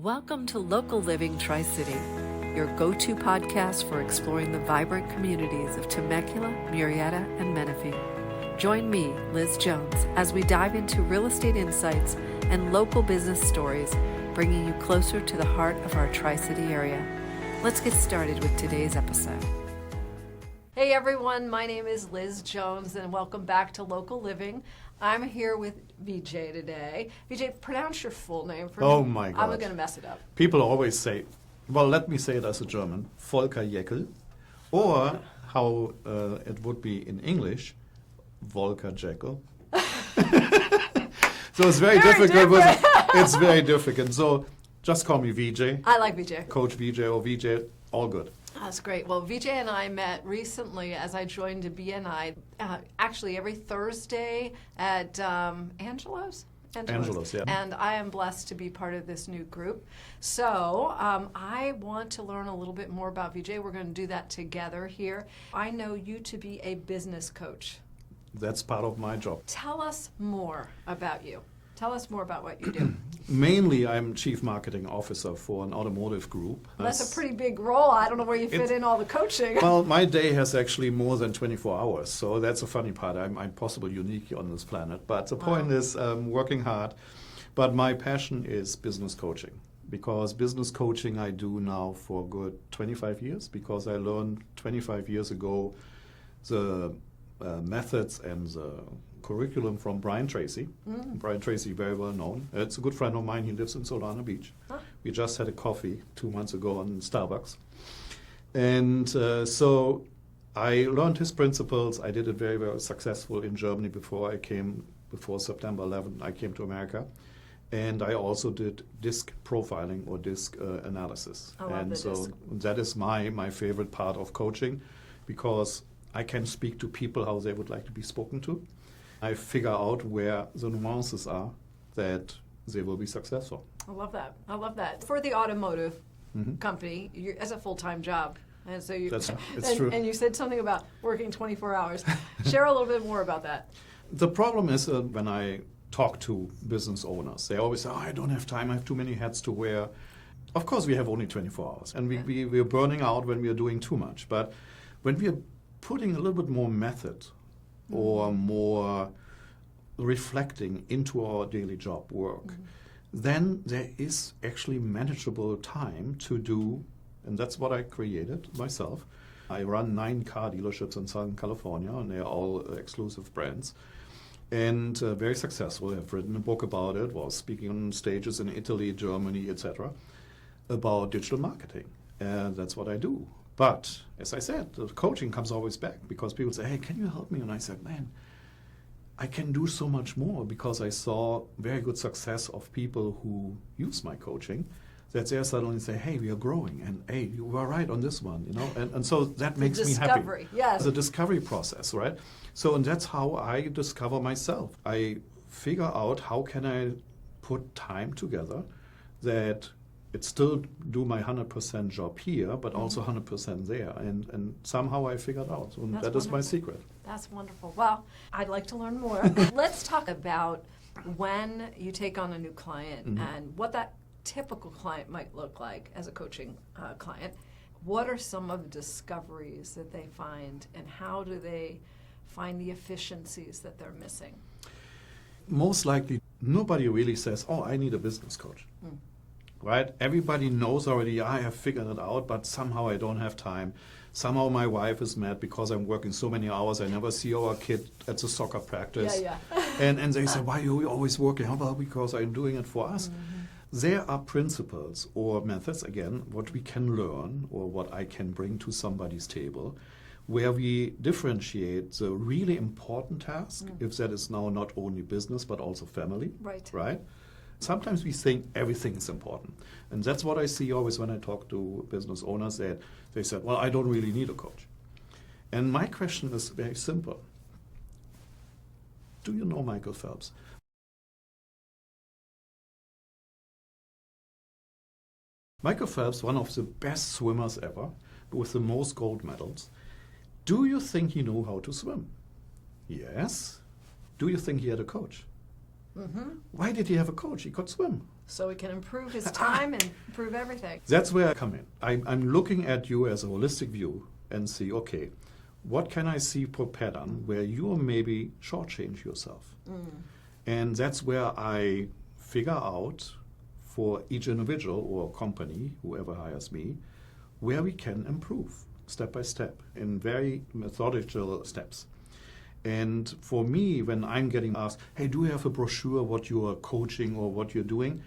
Welcome to Local Living Tri-City, your go-to podcast for exploring the vibrant communities of Temecula, Murrieta, and Menifee. Join me, Liz Jones, as we dive into real estate insights and local business stories, bringing you closer to the heart of our Tri-City area. Let's get started with today's episode. Hey everyone, my name is Liz Jones and welcome back to Local Living. I'm here with VJ today. VJ, pronounce your full name for me. Oh my God. I'm going to mess it up. People always say, well, let me say it as a German, Volker Jekyll, or how it would be in English, Volker Jekyll. So it's very difficult. It's very difficult. So just call me VJ. I like VJ. Coach VJ or VJ, all good. That's great. Well, VJ and I met recently as I joined a BNI, actually every Thursday at Angelo's. Angelo's, yeah. And I am blessed to be part of this new group. So I want to learn a little bit more about VJ. We're going to do that together here. I know you to be a business coach. That's part of my job. Tell us more about you. Tell us more about what you do. Mainly, I'm Chief Marketing Officer for an automotive group. That's a pretty big role. I don't know where you fit in all the coaching. Well, my day has actually more than 24 hours, so that's a funny part. I'm possibly unique on this planet. But the point is, working hard. But my passion is business coaching, because business coaching I do now for good 25 years, because I learned 25 years ago the methods and the curriculum from Brian Tracy. Brian Tracy, very well known. It's a good friend of mine. He lives in Solana Beach. Huh. We just had a coffee 2 months ago on Starbucks. And so I learned his principles. I did it very, very successful in Germany before September 11, I came to America. And I also did disc profiling or disc analysis. I love and the so disc. that is my favorite part of coaching, because I can speak to people how they would like to be spoken to. I figure out where the nuances are that they will be successful. I love that. I love that. For the automotive company, as a full-time job. And so It's true. And you said something about working 24 hours. Share a little bit more about that. The problem is when I talk to business owners, they always say, I don't have time, I have too many hats to wear. Of course, we have only 24 hours, and we're burning out when we are doing too much. But when we are putting a little bit more method or more reflecting into our daily job work, then there is actually manageable time to do, and that's what I created myself. I run 9 car dealerships in Southern California, and they're all exclusive brands, and very successful. I've written a book about it, was speaking on stages in Italy, Germany, etc., about digital marketing, and that's what I do. But, as I said, the coaching comes always back, because people say, hey, can you help me? And I said, man, I can do so much more, because I saw very good success of people who use my coaching, that they suddenly say, hey, we are growing, and hey, you were right on this one, you know? And so that makes me happy. Discovery, yes. The discovery process, right? So, and that's how I discover myself. I figure out how can I put time together that it still do my 100% job here, but also 100% there. And somehow I figured out. And that is my secret. That's wonderful. Well, I'd like to learn more. Let's talk about when you take on a new client and what that typical client might look like as a coaching client. What are some of the discoveries that they find, and how do they find the efficiencies that they're missing? Most likely, nobody really says, oh, I need a business coach. Right? Everybody knows already, I have figured it out, but somehow I don't have time. Somehow my wife is mad because I'm working so many hours. I never see our kid at the soccer practice. Yeah. And they say, why are you always working? How about because I'm doing it for us? There are principles or methods, again, what we can learn or what I can bring to somebody's table, where we differentiate the really important task, if that is now not only business but also family. Right? Sometimes we think everything is important. And that's what I see always when I talk to business owners, that they said, well, I don't really need a coach. And my question is very simple. Do you know Michael Phelps? Michael Phelps, one of the best swimmers ever, with the most gold medals. Do you think he knew how to swim? Yes. Do you think he had a coach? Mm-hmm. Why did he have a coach? He could swim. So he can improve his time and improve everything. That's where I come in. I'm looking at you as a holistic view and see, okay, what can I see per pattern where you maybe shortchange yourself? And that's where I figure out for each individual or company, whoever hires me, where we can improve step by step in very methodical steps. And for me, when I'm getting asked, hey, do you have a brochure what you are coaching or what you're doing?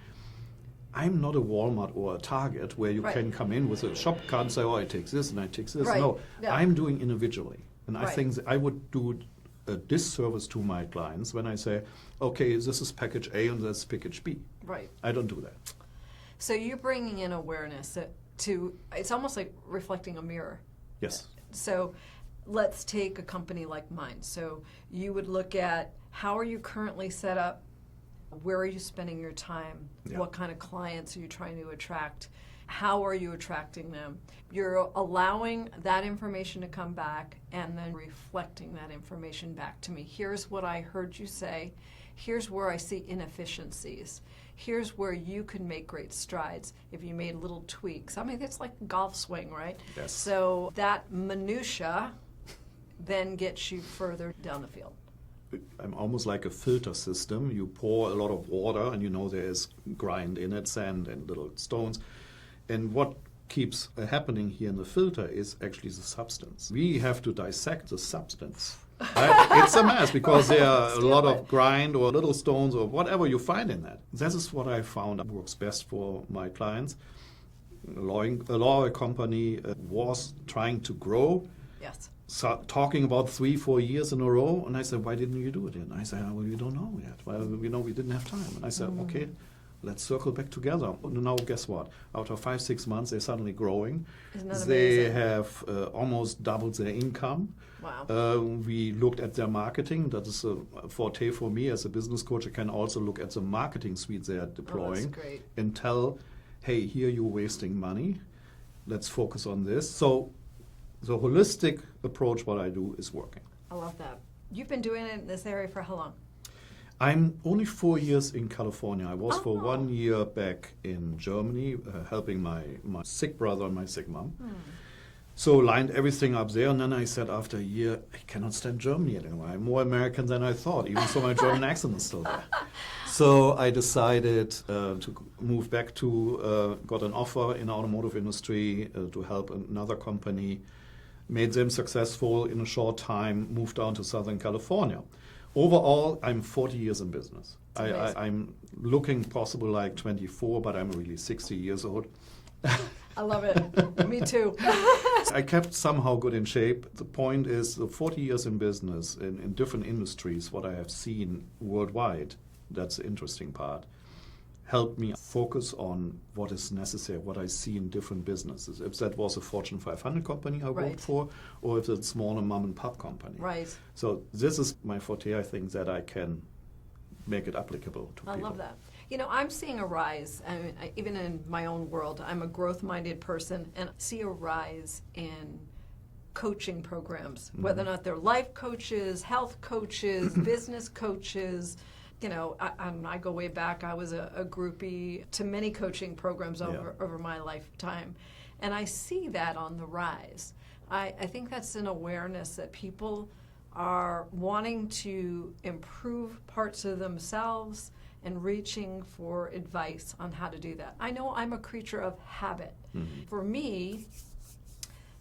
I'm not a Walmart or a Target where you can come in with a shop card and say, oh, I take this and I take this. Right. No, Yeah. I'm doing individually. And I think that I would do a disservice to my clients when I say, okay, this is package A and that's package B. Right. I don't do that. So you're bringing in awareness to, it's almost like reflecting a mirror. Yes. So let's take a company like mine. So you would look at how are you currently set up? Where are you spending your time? Yeah. What kind of clients are you trying to attract? How are you attracting them? You're allowing that information to come back and then reflecting that information back to me. Here's what I heard you say. Here's where I see inefficiencies. Here's where you can make great strides if you made little tweaks. I mean, it's like a golf swing, right? Yes. So that minutia then gets you further down the field. I'm almost like a filter system. You pour a lot of water and you know there is grind in it, sand and little stones. And what keeps happening here in the filter is actually the substance. We have to dissect the substance. Right? It's a mess because there are a lot of grind or little stones or whatever you find in that. This is what I found works best for my clients. A law company was trying to grow. Yes. Talking about 3-4 years in a row, and I said, why didn't you do it? And I said, well, we don't know yet. Well, we know we didn't have time. And I said, okay, let's circle back together. Now, guess what? Out of 5-6 months, they're suddenly growing. Isn't that They amazing? have almost doubled their income. Wow. We looked at their marketing. That is a forte for me as a business coach. I can also look at the marketing suite they are deploying great. and tell, hey, here you're wasting money. Let's focus on this. So the holistic approach, what I do, is working. I love that. You've been doing it in this area for how long? I'm only 4 years in California. I was for Oh. 1 year back in Germany, helping my sick brother and my sick mom. So lined everything up there, and then I said after a year, I cannot stand Germany anymore. I'm more American than I thought, even so my German accent is still there. So I decided to move back to, got an offer in the automotive industry to help another company, made them successful in a short time, moved down to Southern California. Overall, I'm 40 years in business. I'm looking possible like 24, but I'm really 60 years old. I love it. Me too. I kept somehow good in shape. The point is the 40 years in business, in different industries, what I have seen worldwide, that's the interesting part, helped me focus on what is necessary, what I see in different businesses. If that was a Fortune 500 company I worked for, or if it's a smaller mom and pop company. Right. So this is my forte, I think, that I can make it applicable to people. I love that. You know, I'm seeing a rise, I mean, even in my own world, I'm a growth-minded person, and I see a rise in coaching programs, whether or not they're life coaches, health coaches, business coaches. You know, I go way back. I was a groupie to many coaching programs over my lifetime, and I see that on the rise. I think that's an awareness that people are wanting to improve parts of themselves and reaching for advice on how to do that. I know I'm a creature of habit. For me,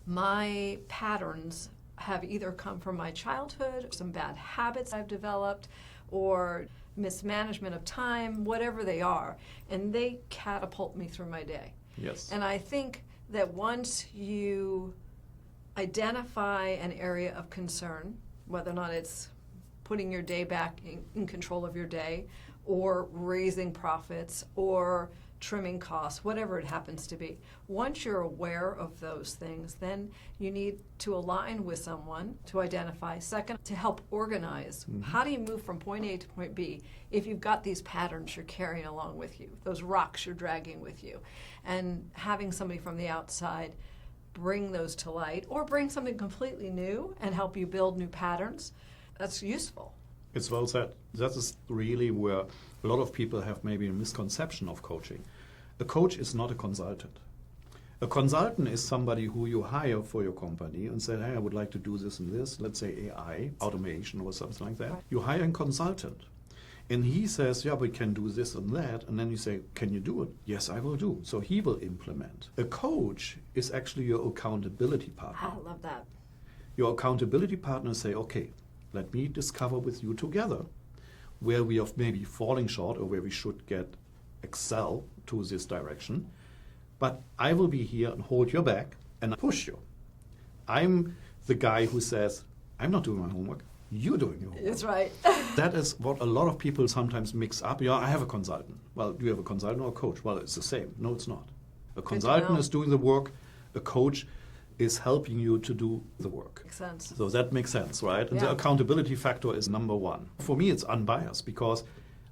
my patterns have either come from my childhood, some bad habits I've developed, or mismanagement of time, whatever they are, and they catapult me through my day. Yes. And I think that once you identify an area of concern, whether or not it's putting your day back in control of your day, or raising profits, or trimming costs, whatever it happens to be. Once you're aware of those things, then you need to align with someone to identify. Second, to help organize. How do you move from point A to point B if you've got these patterns you're carrying along with you, those rocks you're dragging with you? And having somebody from the outside bring those to light, or bring something completely new and help you build new patterns, that's useful. It's well said. That is really where A lot of people have maybe a misconception of coaching. A coach is not a consultant. A consultant is somebody who you hire for your company and say, hey, I would like to do this and this, let's say AI, automation or something like that. Right. You hire a consultant. And he says, yeah, we can do this and that. And then you say, can you do it? Yes, I will do. So he will implement. A coach is actually your accountability partner. I love that. Your accountability partners say, okay, let me discover with you together where we are maybe falling short or where we should excel to this direction. But I will be here and hold your back and push you. I'm the guy who says, I'm not doing my homework. You're doing your homework. That's right. That is what a lot of people sometimes mix up. Yeah, I have a consultant. Well, do you have a consultant or a coach? Well, it's the same. No, it's not. A consultant is doing the work. A coach is helping you to do the work. Makes sense. So that makes sense, right? And the accountability factor is number one. For me, it's unbiased because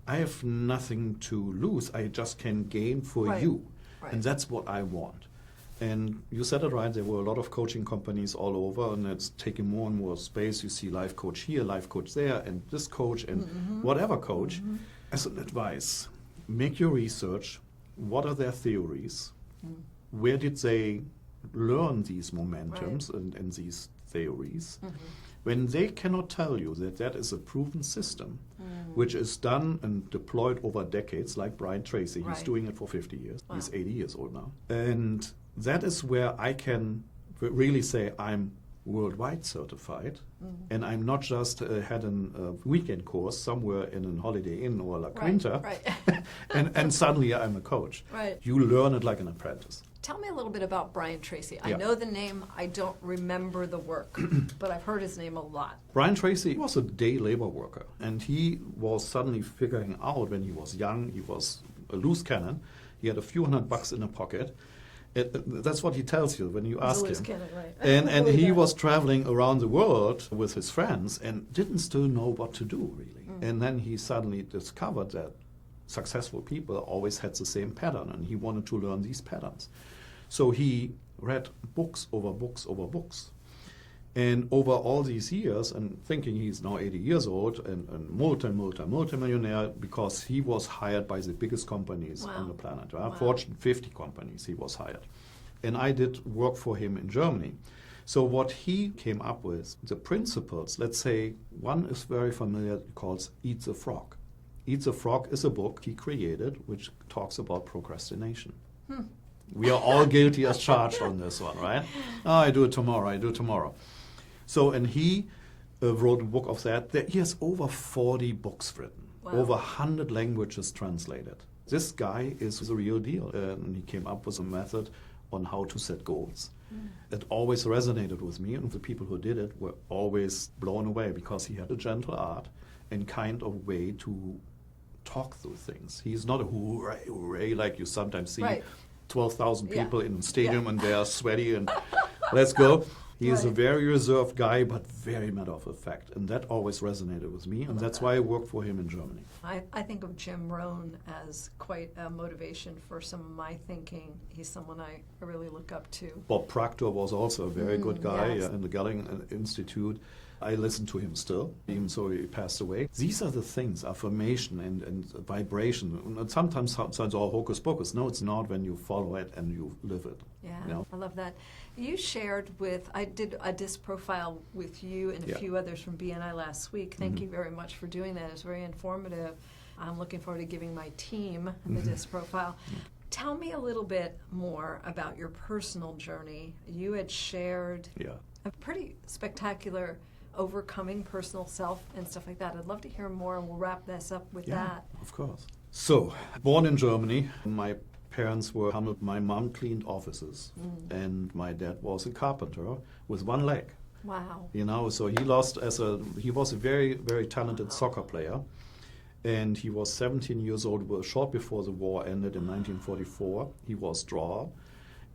I have nothing to lose. I just can gain for you. Right. And that's what I want. And you said it right, there were a lot of coaching companies all over, and it's taking more and more space. You see life coach here, life coach there, and this coach, and whatever coach. As an advice, make your research. What are their theories? Where did they learn these momentums and these theories? When they cannot tell you that that is a proven system, which is done and deployed over decades, like Brian Tracy, he's doing it for 50 years. Wow. He's 80 years old now. And that is where I can really say I'm worldwide certified, and I'm not just had a weekend course somewhere in a Holiday Inn or La Quinta, and suddenly I'm a coach. Right. You learn it like an apprentice. Tell me a little bit about Brian Tracy. I know the name, I don't remember the work, but I've heard his name a lot. Brian Tracy was a day labor worker, and he was suddenly figuring out when he was young, he was a loose cannon, he had a few $100 in a pocket. That's what he tells you when you ask him. Cannon, right. And he was traveling around the world with his friends and didn't still know what to do, really. And then he suddenly discovered that successful people always had the same pattern, and he wanted to learn these patterns. So he read books over books over books. And over all these years, and thinking he's now 80 years old and multi-millionaire, because he was hired by the biggest companies on the planet. Fortune 50 companies he was hired. And I did work for him in Germany. So what he came up with, the principles, let's say one is very familiar, called Eat the Frog. Eat the Frog is a book he created which talks about procrastination. We are all guilty as charged on this one, right? Oh, I do it tomorrow. So, and he wrote a book of that. He has over 40 books written, over 100 languages translated. This guy is a real deal. And he came up with a method on how to set goals. It always resonated with me, and the people who did it were always blown away because he had a gentle art and kind of way to talk through things. He's not a hooray like you sometimes see. 12,000 people in the stadium and they are sweaty and let's go. He is a very reserved guy, but very matter of fact. And that always resonated with me, and that's why I worked for him in Germany. I think of Jim Rohn as quite a motivation for some of my thinking. He's someone I really look up to. Bob Proctor was also a very good guy in the Gelling Institute. I listen to him still, even though he passed away. These are the things, affirmation and vibration. And sometimes sounds all hocus pocus. No, it's not when you follow it and you live it. Yeah, you know? I love that. You shared I did a disc profile with you and a few others from BNI last week. Thank you very much for doing that. It was very informative. I'm looking forward to giving my team the disc profile. Tell me a little bit more about your personal journey. You had shared a pretty spectacular overcoming personal self and stuff like that. I'd love to hear more, and we'll wrap this up with that. Of course. So, born in Germany, my parents were humble. My mom cleaned offices, and my dad was a carpenter with one leg. Wow. You know, so he was a very, very talented soccer player, and he was 17 years old, short before the war ended in 1944. He was drawn,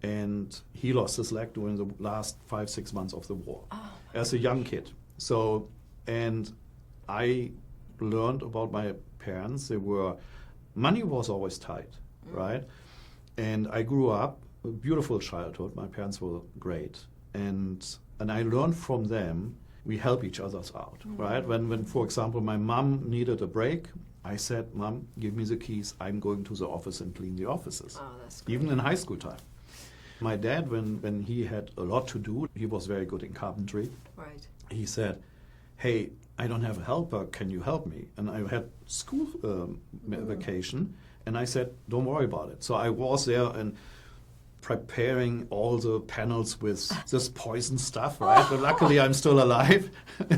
and he lost his leg during the last 5-6 months of the war as a young kid. So, and I learned about my parents. Money was always tight, right? And I grew up, a beautiful childhood. My parents were great. And I learned from them, we help each other out, right? When, for example, my mom needed a break, I said, Mom, give me the keys. I'm going to the office and clean the offices. Oh, that's great. Even in high school time. My dad, when he had a lot to do, he was very good in carpentry. Right. He said, hey, I don't have a helper. Can you help me? And I had school vacation. And I said, don't worry about it. So I was there and preparing all the panels with this poison stuff, right? But luckily I'm still alive.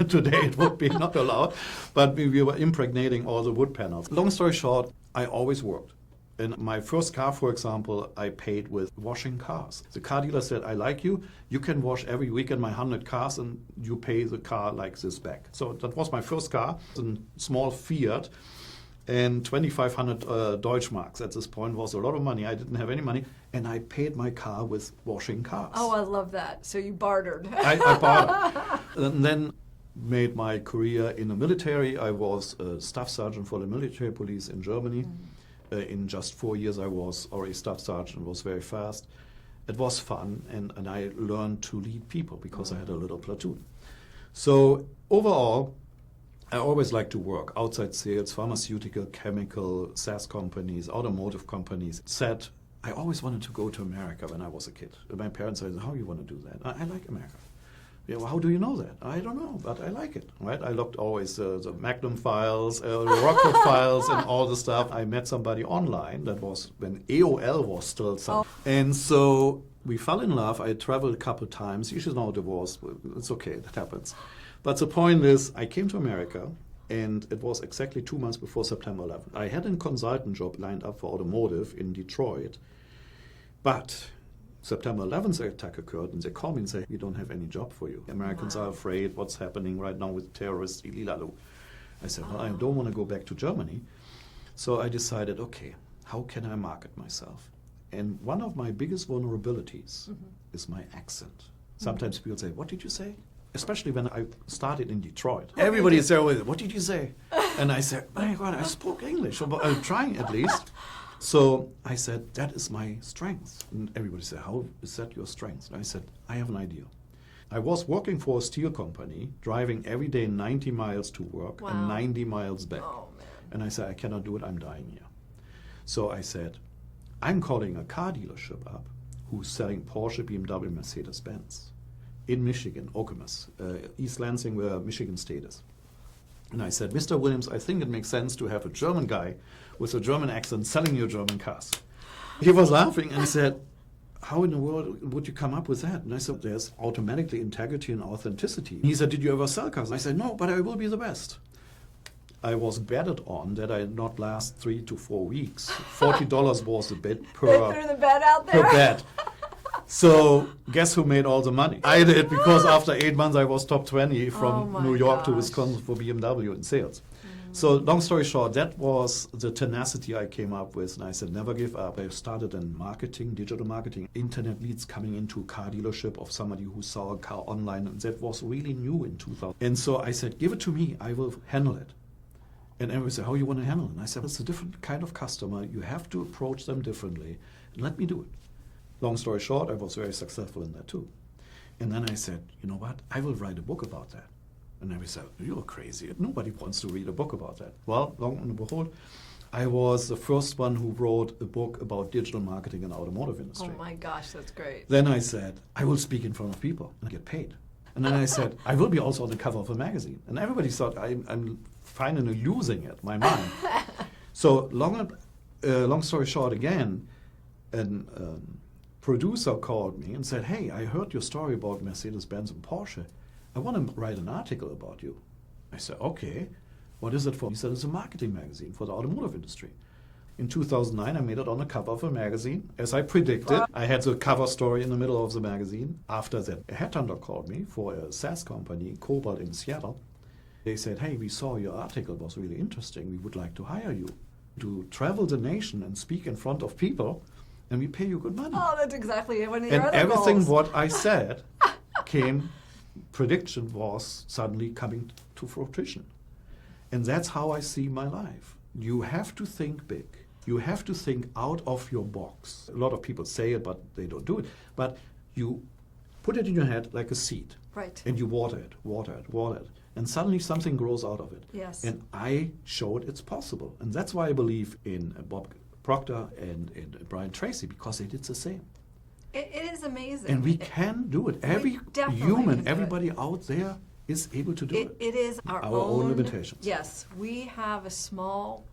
Today it would be not allowed. But we were impregnating all the wood panels. Long story short, I always worked. In my first car, for example, I paid with washing cars. The car dealer said, I like you. You can wash every weekend my 100 cars and you pay the car like this back. So that was my first car, a small Fiat. And 2,500 Deutschmarks at this point was a lot of money. I didn't have any money. And I paid my car with washing cars. Oh, I love that. So you bartered. I bartered. And then made my career in the military. I was a staff sergeant for the military police in Germany. In just 4 years, I was already staff sergeant. Was very fast. It was fun, and I learned to lead people because I had a little platoon. So overall, I always like to work outside sales, pharmaceutical, chemical, SaaS companies, automotive companies. Said I always wanted to go to America when I was a kid. And my parents said, "How you want to do that?" I like America. Yeah, well, how do you know that? I don't know, but I like it, right? I looked always the Magnum files, the Rockford files, and all the stuff. I met somebody online. That was when AOL was still something. And so we fell in love. I traveled a couple of times. You should know divorce. It's okay, that happens. But the point is, I came to America, and it was exactly 2 months before September 11th. I had a consultant job lined up for automotive in Detroit, but September 11th attack occurred, and they called me and said, we don't have any job for you. Americans are afraid what's happening right now with terrorists. I said, well, I don't want to go back to Germany. So I decided, okay, how can I market myself? And one of my biggest vulnerabilities is my accent. Sometimes people say, what did you say? Especially when I started in Detroit. Everybody is there with, what did you say? And I said, my God, I spoke English, or I'm trying at least. So I said, that is my strength. And everybody said, how is that your strength? And I said, I have an idea. I was working for a steel company, driving every day 90 miles to work and 90 miles back. Oh, man. And I said, I cannot do it, I'm dying here. So I said, I'm calling a car dealership up who's selling Porsche, BMW, Mercedes-Benz in Michigan, Okemos, East Lansing, where Michigan State is. And I said, Mr. Williams, I think it makes sense to have a German guy with a German accent selling you German cars. He was laughing and he said, how in the world would you come up with that? And I said, there's automatically integrity and authenticity. He said, did you ever sell cars? And I said, no, but I will be the best. I was betted on that I not last 3 to 4 weeks. $40 was a bet per They threw the bet out there. per bet. So guess who made all the money? I did, because after 8 months I was top 20 from New York to Wisconsin for BMW in sales. So long story short, that was the tenacity I came up with, and I said, never give up. I started in marketing, digital marketing, internet leads coming into a car dealership of somebody who saw a car online, and that was really new in 2000. And so I said, give it to me, I will handle it. And everybody said, how you want to handle it? And I said, it's a different kind of customer. You have to approach them differently. And let me do it. Long story short, I was very successful in that too. And then I said, you know what? I will write a book about that. And everybody said, you're crazy. Nobody wants to read a book about that. Well, long and behold, I was the first one who wrote a book about digital marketing in the automotive industry. Oh my gosh, that's great. Then I said, I will speak in front of people and get paid. And then I said, I will be also on the cover of a magazine. And everybody thought I'm finally losing it, my mind. So long story short again, a producer called me and said, hey, I heard your story about Mercedes-Benz and Porsche. I want to write an article about you. I said, okay, what is it for? He said, it's a marketing magazine for the automotive industry. In 2009, I made it on the cover of a magazine. As I predicted, I had the cover story in the middle of the magazine. After that, a headhunter called me for a SaaS company, Cobalt in Seattle. They said, hey, we saw your article was really interesting. We would like to hire you to travel the nation and speak in front of people, and we pay you good money. Oh, that's exactly one of your and other everything goals. what I said prediction was suddenly coming to fruition. And that's how I see my life. You have to think big. You have to think out of your box. A lot of people say it, but they don't do it. But you Put it in your head like a seed. Right. And you water it, water it, water it. And suddenly something grows out of it. Yes. And I showed it's possible. And that's why I believe in Bob Proctor and Brian Tracy, because they did the same. It is amazing. And we can do it. Every definitely human, can do it. everybody out there is able to do it. It is our own limitations. Yes, we have a small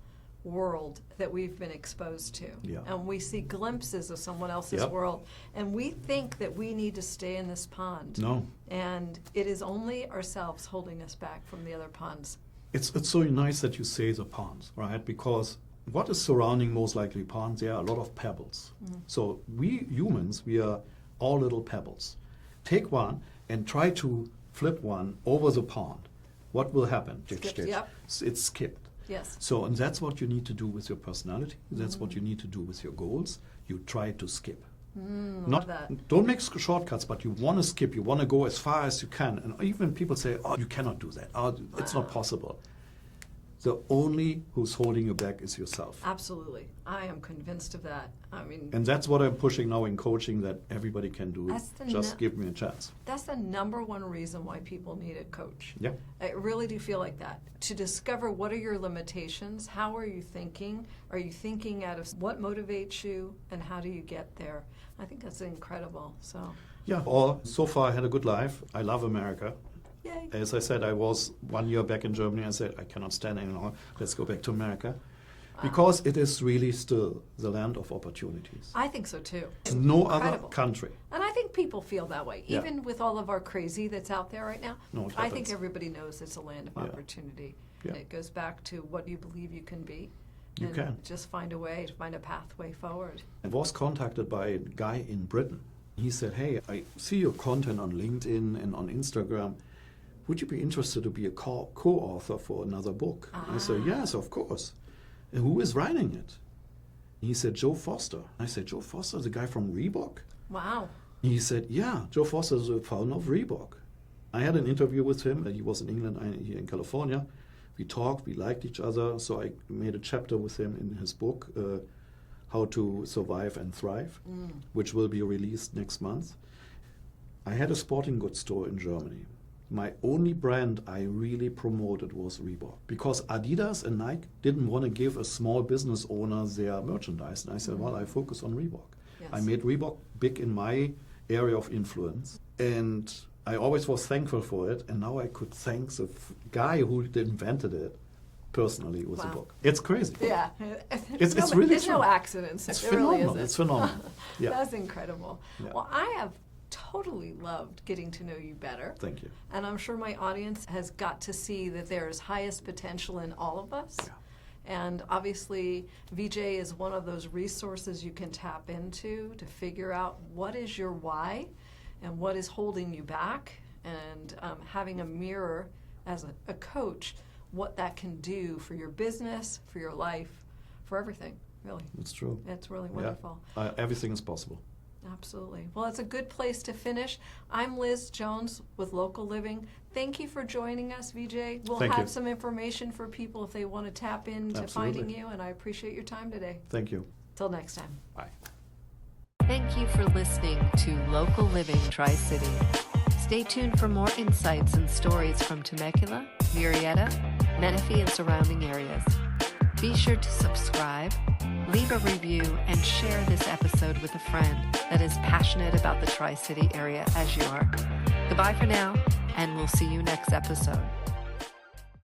world that we've been exposed to. Yeah. And we see glimpses of someone else's Yep. world. And we think that we need to stay in this pond. No. And it is only ourselves holding us back from the other ponds. It's so nice that you say the ponds, right? Because what is surrounding most likely ponds? There are a lot of pebbles. So we humans, we are all little pebbles. Take one and try to flip one over the pond. What will happen? Skips, yep. It's skipped. Yes. So, and that's what you need to do with your personality. That's what you need to do with your goals. You try to skip. Love that. Don't make shortcuts, but you want to skip. You want to go as far as you can. And even people say, "Oh, you cannot do that. Oh, it's not possible." The only who's holding you back is yourself. Absolutely. I am convinced of that. I mean, And that's what I'm pushing now in coaching, that everybody can do. That's the Just give me a chance. that's the number one reason why people need a coach. Yeah. I really do feel like that. To discover what are your limitations, how are you thinking out of what motivates you, and how do you get there? I think that's incredible. So, Yeah. So far I had a good life. I love America. yay. As I said, I was 1 year back in Germany. I said, I cannot stand anymore. Let's go back to America. Because it is really still the land of opportunities. I think so too. No other Incredible. country. And I think people feel that way. Yeah. Even with all of our crazy that's out there right now, No, it I think happens. everybody knows it's a land of Yeah. opportunity. Yeah. And it goes back to what you believe you can be. You and can. just find a way to find a pathway forward. I was contacted by a guy in Britain. He said, hey, I see your content on LinkedIn and on Instagram. Would you be interested to be a co-author for another book? I said, yes, of course. And who is writing it? He said, Joe Foster. I said, Joe Foster, the guy from Reebok? Wow. He said, yeah, Joe Foster is the founder of Reebok. I had an interview with him. He was in England, I'm here in California. We talked, we liked each other, so I made a chapter with him in his book, How to Survive and Thrive, which will be released next month. I had a sporting goods store in Germany. My only brand I really promoted was Reebok, because Adidas and Nike didn't want to give a small business owner their merchandise. And I said, well, I focus on Reebok. Yes. I made Reebok big in my area of influence. And I always was thankful for it. And now I could thank the guy who invented it personally with the Wow. book. It's crazy. Yeah. It's really There's true. no accidents. It's There really phenomenal. isn't. It's phenomenal. Yeah. That's incredible. Yeah. Well, I have totally loved getting to know you better. Thank you. And I'm sure my audience has got to see that there is highest potential in all of us. Yeah. And obviously, VJ is one of those resources you can tap into to figure out what is your why and what is holding you back, and having a mirror as a coach, what that can do for your business, for your life, for everything, really. It's true. It's really Yeah. wonderful. Everything is possible. Absolutely. Well, it's a good place to finish. I'm Liz Jones with Local Living. Thank you for joining us, VJ. We'll Thank have you. some information for people if they want to tap into Absolutely. finding you, and I appreciate your time today. Thank you. Till next time. Bye. Thank you for listening to Local Living Tri-City. Stay tuned for more insights and stories from Temecula, Murrieta, Menifee, and surrounding areas. Be sure to subscribe, leave a review, and share this episode with a friend that is passionate about the Tri-City area as you are. Goodbye for now, and we'll see you next episode.